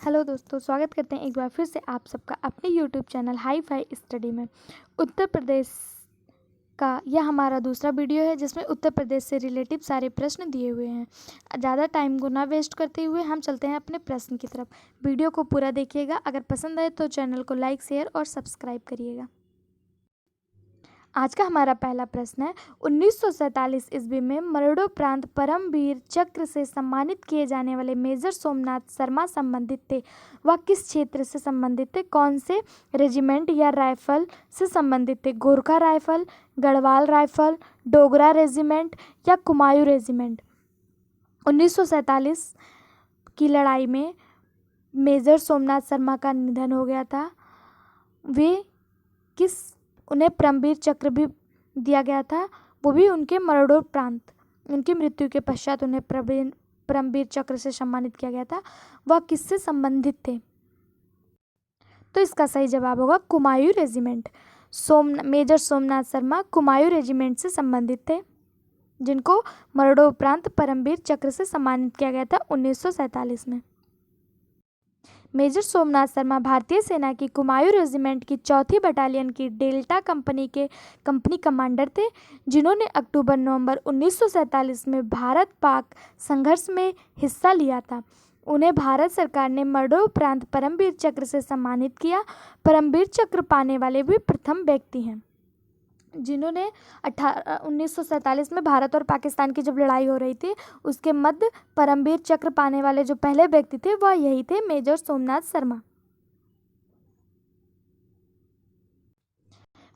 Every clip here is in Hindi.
हेलो दोस्तों, स्वागत करते हैं एक बार फिर से आप सबका अपने YouTube channel hi fi study में। उत्तर प्रदेश का यह हमारा दूसरा वीडियो है जिसमें उत्तर प्रदेश से रिलेटिव सारे प्रश्न दिए हुए हैं। ज़्यादा टाइम को ना वेस्ट करते हुए हम चलते हैं अपने प्रश्न की तरफ। वीडियो को पूरा देखिएगा। अगर पसंद आए तो चैनल को लाइक, शेयर और सब्सक्राइब करिएगा। आज का हमारा पहला प्रश्न है, 1947 ईस्वी में मरणोपरांत परमवीर चक्र से सम्मानित किए जाने वाले मेजर सोमनाथ शर्मा संबंधित थे। वह किस क्षेत्र से संबंधित थे? कौन से रेजिमेंट या राइफल से संबंधित थे? Gorkha rifle, Garhwal rifle, Dogra regiment या कुमायूं रेजिमेंट? 1947 की लड़ाई में मेजर सोमनाथ शर्मा का निधन हो गया था। उन्हें परमवीर चक्र भी दिया गया था, वो भी उनके मरणोपरांत, उनकी मृत्यु के पश्चात उन्हें परमवीर चक्र से सम्मानित किया गया था। वह किससे संबंधित थे? तो इसका सही जवाब होगा Kumaon regiment. Major Somnath Sharma Kumaon regiment से संबंधित थे, जिनको मरणोपरांत परमवीर चक्र से सम्मानित किया गया था 1947 में। मेजर सोमनाथ शर्मा भारतीय सेना की कुमायूं रेजिमेंट की 4थी बटालियन की डेल्टा कंपनी के कंपनी कमांडर थे, जिन्होंने अक्टूबर-नवंबर 1947 में भारत पाक संघर्ष में हिस्सा लिया था। उन्हें भारत सरकार ने मरणोपरांत परमवीर चक्र से सम्मानित किया। परमवीर चक्र पाने वाले भी प्रथम व्यक्ति हैं, जिन्होंने 1947 में भारत और पाकिस्तान की जब लड़ाई हो रही थी उसके मध्य परमवीर चक्र पाने वाले जो पहले व्यक्ति थे वह यही थे, मेजर सोमनाथ शर्मा।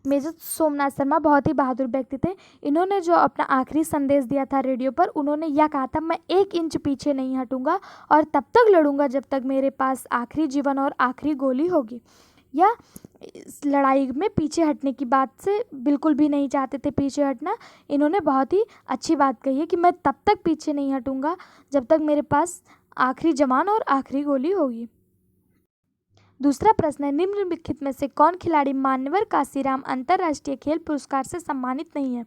मेजर सोमनाथ शर्मा बहुत ही बहादुर व्यक्ति थे। इन्होंने जो अपना आखिरी संदेश दिया था रेडियो पर, उन्होंने यह कहा था, मैं 1 इंच पीछे नहीं हटूंगा और तब तक लड़ूंगा जब तक मेरे पास आखिरी जीवन और आखिरी गोली होगी। या इस लड़ाई में पीछे हटने की बात से बिल्कुल भी नहीं चाहते थे पीछे हटना। इन्होंने बहुत ही अच्छी बात कही है कि मैं तब तक पीछे नहीं हटूंगा जब तक मेरे पास आखिरी जवान और आखिरी गोली होगी। दूसरा प्रश्न है, निम्नलिखित में से कौन खिलाड़ी मान्यवर काशीराम अंतर्राष्ट्रीय खेल पुरस्कार से सम्मानित नहीं है?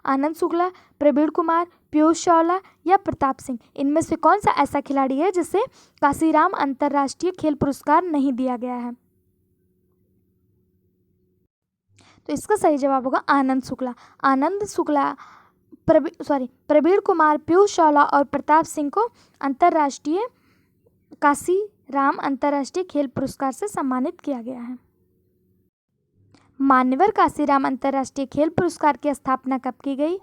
आनंद शुक्ला, प्रवीण कुमार, पीयूष चावला या प्रताप सिंह? इनमें से कौन सा ऐसा खिलाड़ी है जिसे काशीराम अंतर्राष्ट्रीय खेल पुरस्कार नहीं दिया गया है? तो इसका सही जवाब होगा आनंद शुक्ला। प्रवीण कुमार, पीयूष चावला और प्रताप सिंह को काशीराम अंतर्राष्ट्रीय खेल पुरस्कार से सम्मानित किया गया है। मान्यवर काशीराम अंतर्राष्ट्रीय खेल पुरस्कार की स्थापना कब की गई?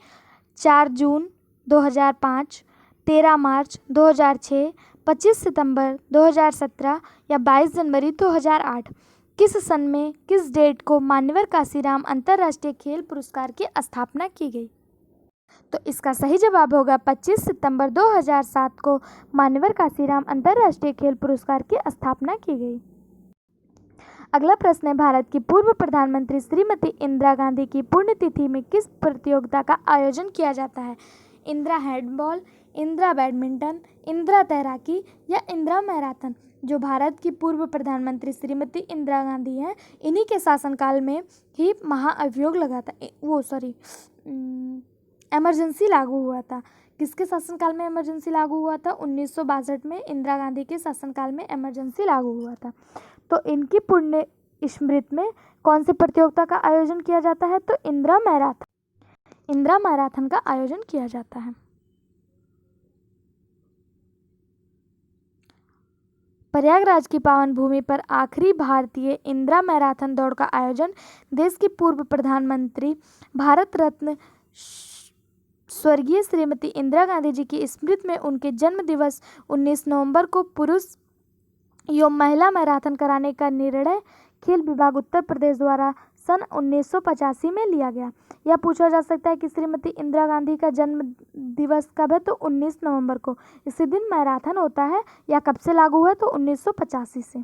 4 जून 2005, 13 मार्च 2006, 25 सितंबर 2017 या 22 जनवरी 2008? किस सन में, किस डेट को मान्यवर काशीराम अंतर्राष्ट्रीय खेल पुरस्कार की स्थापना की गई? तो इसका सही जवाब होगा 25 सितंबर 2007 को मान्यवर काशीराम अंतर्राष्ट्रीय खेल पुरस्कार की स्थापना की गई। अगला प्रश्न है, भारत की पूर्व प्रधानमंत्री श्रीमती इंदिरा गांधी की पुण्यतिथि में किस प्रतियोगिता का आयोजन किया जाता है? इंदिरा हैंडबॉल, इंदिरा बैडमिंटन, इंदिरा तैराकी या इंदिरा मैराथन? जो भारत की पूर्व प्रधानमंत्री श्रीमती इंदिरा गांधी हैं, इन्हीं के शासनकाल में ही महाअभियोग लगा था, इमरजेंसी लागू हुआ था। किसके शासनकाल में इमरजेंसी लागू हुआ था? 1962 में इंदिरा गांधी के शासनकाल में इमरजेंसी लागू हुआ था। तो इनकी पुण्य स्मृति में कौन सी प्रतियोगिता का आयोजन किया जाता है? तो इंदिरा मैराथन का आयोजन किया जाता है। प्रयागराज की पावन भूमि पर आखिरी भारतीय इंदिरा मैराथन दौड़ का आयोजन देश की पूर्व प्रधानमंत्री भारत रत्न स्वर्गीय श्रीमती इंदिरा गांधी जी की स्मृति में उनके जन्म दिवस 19 नवंबर को पुरुष एवं महिला मैराथन कराने का निर्णय खेल विभाग उत्तर प्रदेश द्वारा सन 1985 में लिया गया। यह पूछा जा सकता है कि श्रीमती इंदिरा गांधी का जन्म दिवस कब है? तो 19 नवंबर को इसी दिन मैराथन होता है। या कब से लागू हुआ? तो 1985 से।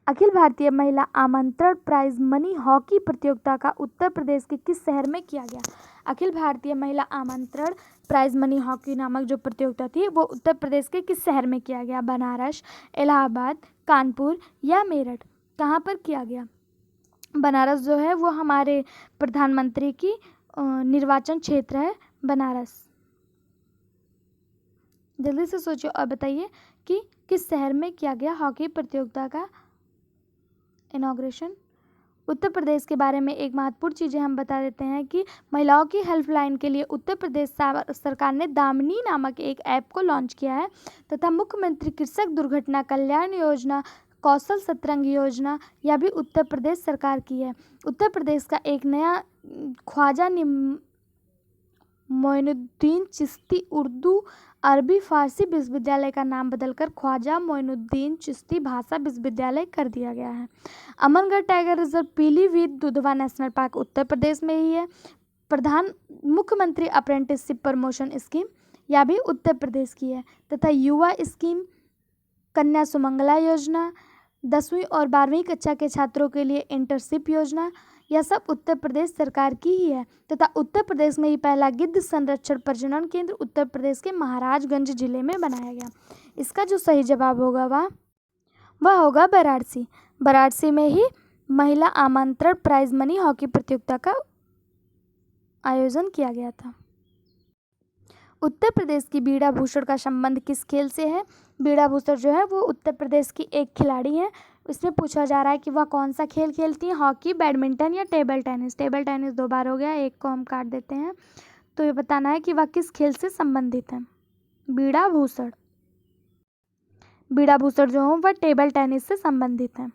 अखिल भारतीय महिला आमंत्रण प्राइज मनी हॉकी प्रतियोगिता का उत्तर प्रदेश के किस शहर में किया गया? अखिल भारतीय महिला आमंत्रण प्राइज मनी हॉकी नामक जो प्रतियोगिता थी वो उत्तर प्रदेश के किस शहर में किया गया? बनारस, इलाहाबाद, कानपुर या मेरठ? कहाँ पर किया गया? बनारस जो है वो हमारे प्रधानमंत्री की निर्वाचन क्षेत्र है बनारस। जल्दी से सोचिए और बताइए कि किस शहर में किया गया हॉकी प्रतियोगिता का इनॉग्रेशन। उत्तर प्रदेश के बारे में एक महत्वपूर्ण चीज़ें हम बता देते हैं कि महिलाओं की हेल्पलाइन के लिए उत्तर प्रदेश सरकार ने दामिनी नामक एक ऐप को लॉन्च किया है तथा मुख्यमंत्री कृषक दुर्घटना कल्याण योजना, कौशल सतरंग योजना यह भी उत्तर प्रदेश सरकार की है। उत्तर प्रदेश का एक नया ख्वाजा मोइनुद्दीन चिश्ती उर्दू अरबी फारसी विश्वविद्यालय का नाम बदलकर ख्वाजा मोइनुद्दीन चिश्ती भाषा विश्वविद्यालय कर दिया गया है। Amangarh tiger reserve Pilibhit Dudhwa national park Uttar Pradesh में ही है। प्रधान मुख्यमंत्री अप्रेंटिसशिप प्रमोशन स्कीम यह भी उत्तर प्रदेश की है तथा युवा स्कीम, कन्या सुमंगला योजना, 10वीं और 12वीं कक्षा के छात्रों के लिए इंटर्नशिप योजना यह सब उत्तर प्रदेश सरकार की ही है तथा उत्तर प्रदेश में ही पहला गिद्ध संरक्षण प्रजनन केंद्र उत्तर प्रदेश के महाराजगंज जिले में बनाया गया। इसका जो सही जवाब होगा वह होगा वाराणसी। वाराणसी में ही महिला आमंत्रण प्राइज मनी हॉकी प्रतियोगिता का आयोजन किया गया था। उत्तर प्रदेश की बीड़ा भूषण का संबंध किस खेल से है? बीड़ा भूषण जो है वो उत्तर प्रदेश की एक खिलाड़ी है। इसमें पूछा जा रहा है कि वह कौन सा खेल खेलती हैं, हॉकी, बैडमिंटन या टेबल टेनिस। टेबल टेनिस 2 बार हो गया, एक को हम काट देते हैं। तो ये बताना है कि वह किस खेल से संबंधित है। बीड़ा भूषण जो हो वह टेबल टेनिस से संबंधित है।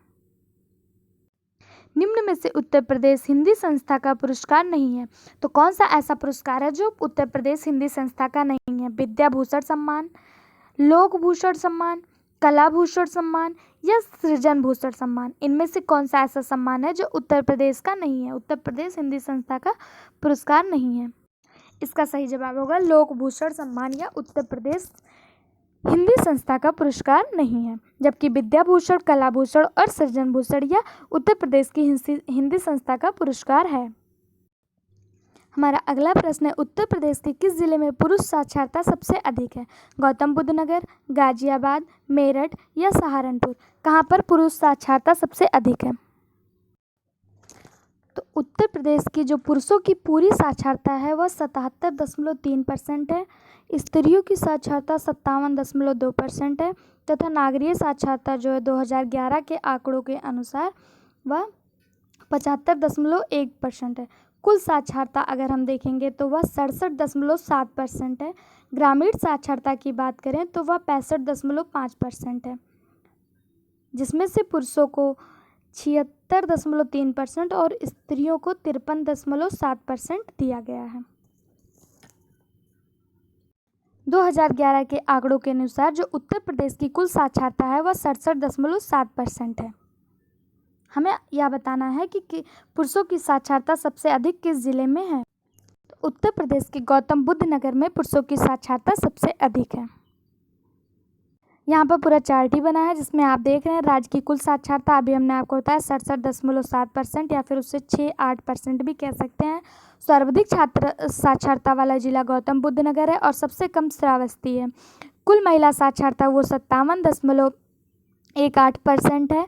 निम्न में से उत्तर प्रदेश हिंदी संस्था का पुरस्कार नहीं है। तो कौन सा ऐसा पुरस्कार है जो उत्तर प्रदेश हिंदी संस्था का नहीं है? विद्या भूषण सम्मान, लोक भूषण सम्मान, कला भूषण सम्मान या सृजन भूषण सम्मान। इनमें से कौन सा ऐसा सम्मान है जो उत्तर प्रदेश का नहीं है? उत्तर प्रदेश हिंदी संस्था का पुरस्कार नहीं है। इसका सही जवाब होगा लोक भूषण सम्मान या उत्तर प्रदेश हिंदी संस्था का पुरस्कार नहीं है। जबकि विद्या भूषण, कला भूषण और सृजन भूषण यह उत्तर प्रदेश की हिंदी संस्था का पुरस्कार है। हमारा अगला प्रश्न है उत्तर प्रदेश के किस जिले में पुरुष साक्षरता सबसे अधिक है? गौतम बुद्ध नगर, गाजियाबाद, मेरठ या सहारनपुर। कहाँ पर पुरुष साक्षरता सबसे अधिक है? तो उत्तर प्रदेश की जो पुरुषों की पूरी साक्षरता है वह 77.3% है, स्त्रियों की साक्षरता 57.2% है तथा नागरिक साक्षरता जो है 2011 के आंकड़ों के अनुसार वह 75.1% है। कुल साक्षरता अगर हम देखेंगे तो वह 67.7% है। ग्रामीण साक्षरता की बात करें तो वह 65.5% है, जिसमें से पुरुषों को 76.3% और स्त्रियों को 53.7% दिया गया है। 2011 के आंकड़ों के अनुसार जो उत्तर प्रदेश की कुल साक्षरता है वह 67.7% है। हमें यह बताना है कि पुरुषों की साक्षरता सबसे अधिक किस जिले में है? तो उत्तर प्रदेश के गौतम बुद्ध नगर में पुरुषों की साक्षरता सबसे अधिक है। यहाँ पर पूरा चार्ट ही बना है जिसमें आप देख रहे हैं राज्य की कुल साक्षरता अभी हमने आपको बताया 67.7% या फिर उससे 6-8% भी कह सकते हैं। सर्वाधिक छात्र साक्षरता वाला जिला गौतम बुद्ध नगर है और सबसे कम श्रावस्ती है। कुल महिला साक्षरता वो 57.18% है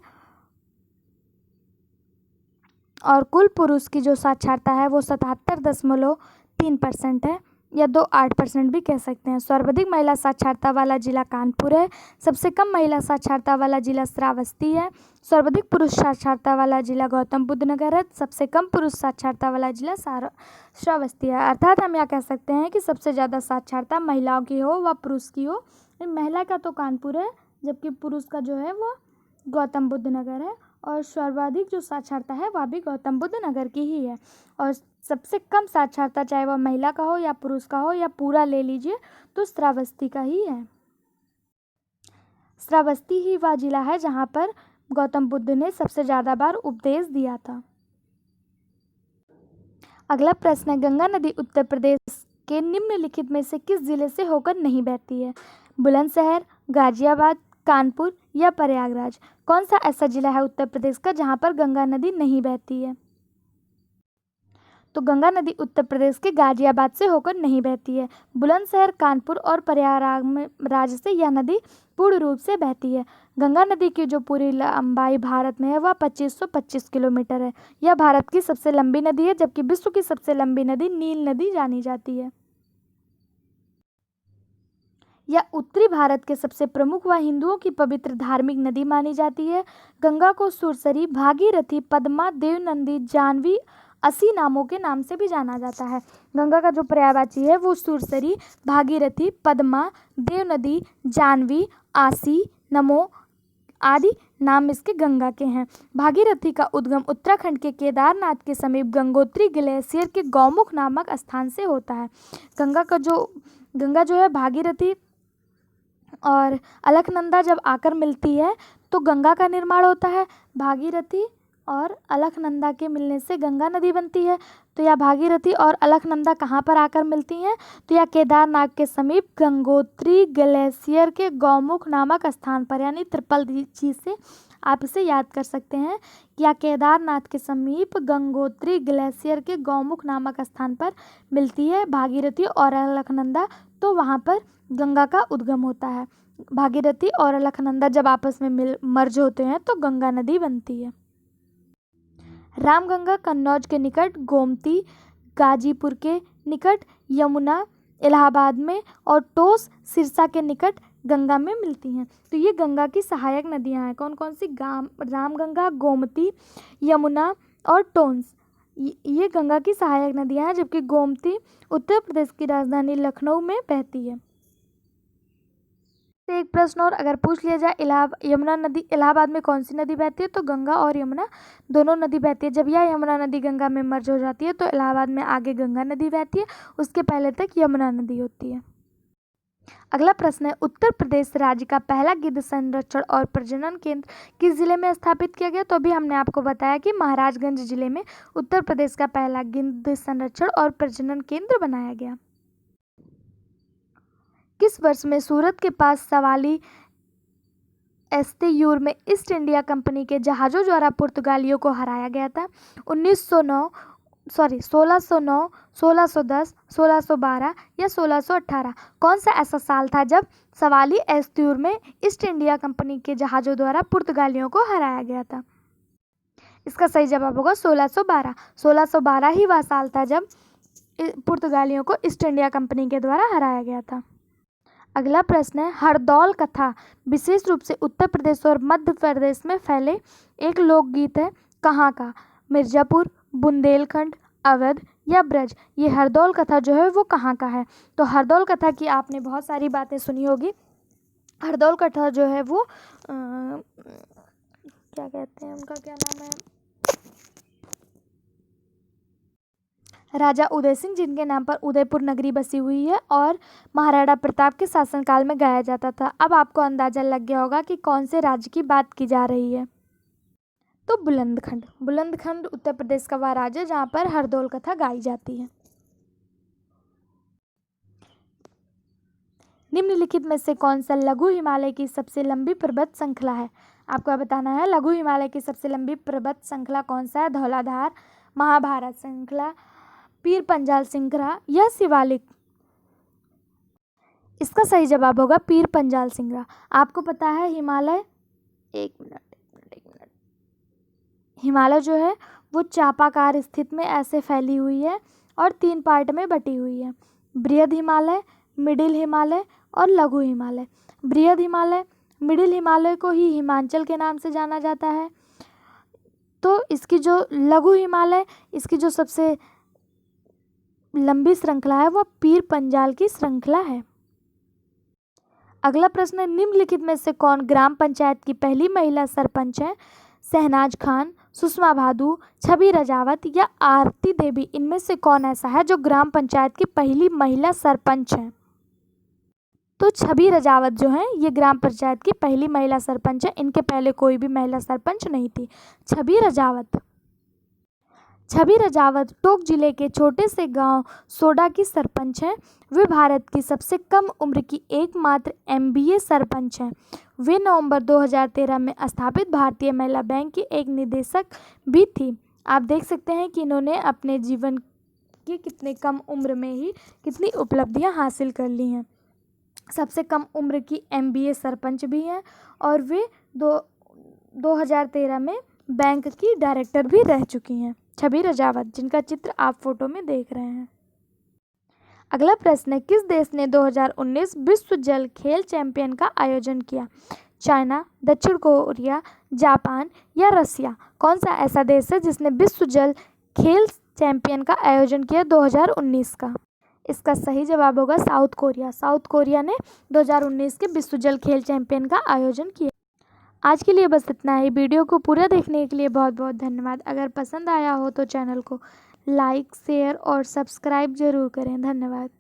और कुल पुरुष की जो साक्षरता है वो 77.3% है या 2-8% भी कह सकते हैं। सर्वाधिक महिला साक्षरता वाला जिला कानपुर है, सबसे कम महिला साक्षरता वाला जिला श्रावस्ती है। सर्वाधिक पुरुष साक्षरता वाला जिला गौतम बुद्ध नगर है, सबसे कम पुरुष साक्षरता वाला जिला श्रावस्ती है। अर्थात हम यह कह सकते हैं कि सबसे ज़्यादा साक्षरता महिलाओं की हो व पुरुष की हो। महिला का तो कानपुर है जबकि पुरुष का जो है वो गौतम बुद्ध नगर है और सर्वाधिक जो साक्षरता है वह भी गौतम बुद्ध नगर की ही है। और सबसे कम साक्षरता चाहे वह महिला का हो या पुरुष का हो या पूरा ले लीजिए तो श्रावस्ती का ही है। श्रावस्ती ही वह जिला है जहाँ पर गौतम बुद्ध ने सबसे ज़्यादा बार उपदेश दिया था। अगला प्रश्न है गंगा नदी उत्तर प्रदेश के निम्नलिखित में से किस जिले से होकर नहीं बहती है? बुलंदशहर, गाजियाबाद, कानपुर या प्रयागराज। कौन सा ऐसा जिला है उत्तर प्रदेश का जहाँ पर गंगा नदी नहीं बहती है? तो गंगा नदी उत्तर प्रदेश के गाजियाबाद से होकर नहीं बहती है। बुलंदशहर, कानपुर और प्रयागराज से यह नदी पूर्ण रूप से बहती है। गंगा नदी की जो पूरी लंबाई भारत में है वह 2525 किलोमीटर है। यह भारत की सबसे लंबी नदी है जबकि विश्व की सबसे लंबी नदी नील नदी जानी जाती है। यह उत्तरी भारत के सबसे प्रमुख व हिंदुओं की पवित्र धार्मिक नदी मानी जाती है। गंगा को सुरसरी, भागीरथी, पद्मा, देवनंदी, जाह्नवी, असी नामों के नाम से भी जाना जाता है। गंगा का जो पर्यायवाची है वो सुरसरी, भागीरथी, पद्मा, देवनदी, जाह्नवी, आसी, नमो आदि नाम इसके गंगा के हैं। भागीरथी का उद्गम उत्तराखंड के केदारनाथ के समीप गंगोत्री ग्लेशियर के गौमुख नामक स्थान से होता है। गंगा जो है भागीरथी और अलकनंदा जब आकर मिलती है तो गंगा का निर्माण होता है। भागीरथी और अलकनंदा के मिलने से गंगा नदी बनती है। तो यह भागीरथी और अलकनंदा कहाँ पर आकर मिलती हैं? तो यह केदारनाथ के समीप गंगोत्री ग्लेशियर के गौमुख नामक स्थान पर, यानी ट्रिपल जी से आप इसे याद कर सकते हैं। यह केदारनाथ के समीप गंगोत्री ग्लेशियर के गौमुख नामक स्थान पर मिलती है भागीरथी और अलकनंदा। तो वहाँ पर गंगा का उद्गम होता है। भागीरथी और अलकनंदा जब आपस में मर्ज होते हैं तो गंगा नदी बनती है। रामगंगा कन्नौज के निकट, गोमती गाजीपुर के निकट, यमुना इलाहाबाद में और टोस सिरसा के निकट गंगा में मिलती हैं। तो ये गंगा की सहायक नदियां हैं। कौन कौन सी? रामगंगा, गोमती, यमुना और टोंस, ये गंगा की सहायक नदियां हैं। जबकि गोमती उत्तर प्रदेश की राजधानी लखनऊ में बहती है। एक प्रश्न और अगर पूछ लिया जाए, यमुना नदी इलाहाबाद में कौन सी नदी बहती है? तो गंगा और यमुना दोनों नदी बहती है। जब यह यमुना नदी गंगा में मर्ज हो जाती है तो इलाहाबाद में आगे गंगा नदी बहती है, उसके पहले तक यमुना नदी होती है। अगला प्रश्न है, उत्तर प्रदेश राज्य का पहला गिद्ध संरक्षण और प्रजनन केंद्र किस जिले में स्थापित किया गया? तो अभी हमने आपको बताया कि महाराजगंज जिले में उत्तर प्रदेश का पहला गिद्ध संरक्षण और प्रजनन केंद्र बनाया गया। किस वर्ष में सूरत के पास सवाली एस्तेयूर में ईस्ट इंडिया कंपनी के जहाज़ों द्वारा पुर्तगालियों को हराया गया था? 1609, 1610, 1612 या 1618? कौन सा ऐसा साल था जब सवाली एस्तेयूर में ईस्ट इंडिया कंपनी के जहाज़ों द्वारा पुर्तगालियों को हराया गया था? इसका सही जवाब होगा 1612। 1612 ही वह साल था जब पुर्तगालियों को ईस्ट इंडिया कंपनी के द्वारा हराया गया था। अगला प्रश्न है, हरदौल कथा विशेष रूप से उत्तर प्रदेश और मध्य प्रदेश में फैले एक लोकगीत है। कहाँ का? मिर्जापुर, बुंदेलखंड, अवध या ब्रज? ये हरदौल कथा जो है वो कहाँ का है? तो हरदौल कथा की आपने बहुत सारी बातें सुनी होगी। हरदौल कथा जो है वो क्या कहते हैं, उनका क्या नाम है, राजा उदय सिंह, जिनके नाम पर उदयपुर नगरी बसी हुई है और महाराणा प्रताप के शासनकाल में गाया जाता था। अब आपको अंदाजा लग गया होगा कि कौन से राज्य की बात की जा रही है। तो बुलंदखंड। बुलंदखंड उत्तर प्रदेश का वह राज्य है जहाँ पर हरदौल कथा गाई जाती है। निम्नलिखित में से कौन सा लघु हिमालय की सबसे लंबी पर्वत श्रृंखला है? आपको बताना है लघु हिमालय की सबसे लंबी पर्वत श्रृंखला कौन सा है? धौलाधार, महाभारत श्रृंखला, पीर पंजाल श्रृंखला या शिवालिक? इसका सही जवाब होगा पीर पंजाल श्रृंखला। आपको पता है हिमालय, एक मिनट, हिमालय जो है वो चापाकार स्थित में ऐसे फैली हुई है और 3 पार्ट में बटी हुई है। बृहद हिमालय, मिडिल हिमालय और लघु हिमालय। बृहद हिमालय, मिडिल हिमालय को ही हिमाचल के नाम से जाना जाता है। तो इसकी जो लघु हिमालय, इसकी जो सबसे लंबी श्रृंखला है वह पीर पंजाल की श्रृंखला है। अगला प्रश्न है, निम्नलिखित में से कौन ग्राम पंचायत की पहली महिला सरपंच है? शहनाज खान, सुषमा भादु, छवि रजावत या आरती देवी? इनमें से कौन ऐसा है जो ग्राम पंचायत की पहली महिला सरपंच है? तो छवि रजावत जो है ये ग्राम पंचायत की पहली महिला सरपंच है। इनके पहले कोई भी महिला सरपंच नहीं थी। छवि रजावत टोंक जिले के छोटे से गांव सोडा की सरपंच हैं। वे भारत की सबसे कम उम्र की एकमात्र MBA सरपंच हैं। वे नवंबर 2013 में स्थापित भारतीय महिला बैंक की एक निदेशक भी थी। आप देख सकते हैं कि इन्होंने अपने जीवन की कितने कम उम्र में ही कितनी उपलब्धियां हासिल कर ली हैं। सबसे कम उम्र की MBA सरपंच भी हैं और वे 2013 में बैंक की डायरेक्टर भी रह चुकी हैं। छवि रजावत, जिनका चित्र आप फोटो में देख रहे हैं। अगला प्रश्न है, किस देश ने 2019 विश्व जल खेल चैंपियन का आयोजन किया? चाइना, दक्षिण कोरिया, जापान या रसिया? कौन सा ऐसा देश है जिसने विश्व जल खेल चैंपियन का आयोजन किया 2019 का? इसका सही जवाब होगा साउथ कोरिया। साउथ कोरिया ने 2019 के विश्व जल खेल चैंपियन का आयोजन किया। आज के लिए बस इतना ही। वीडियो को पूरा देखने के लिए बहुत बहुत धन्यवाद। अगर पसंद आया हो तो चैनल को लाइक, शेयर और सब्सक्राइब जरूर करें। धन्यवाद।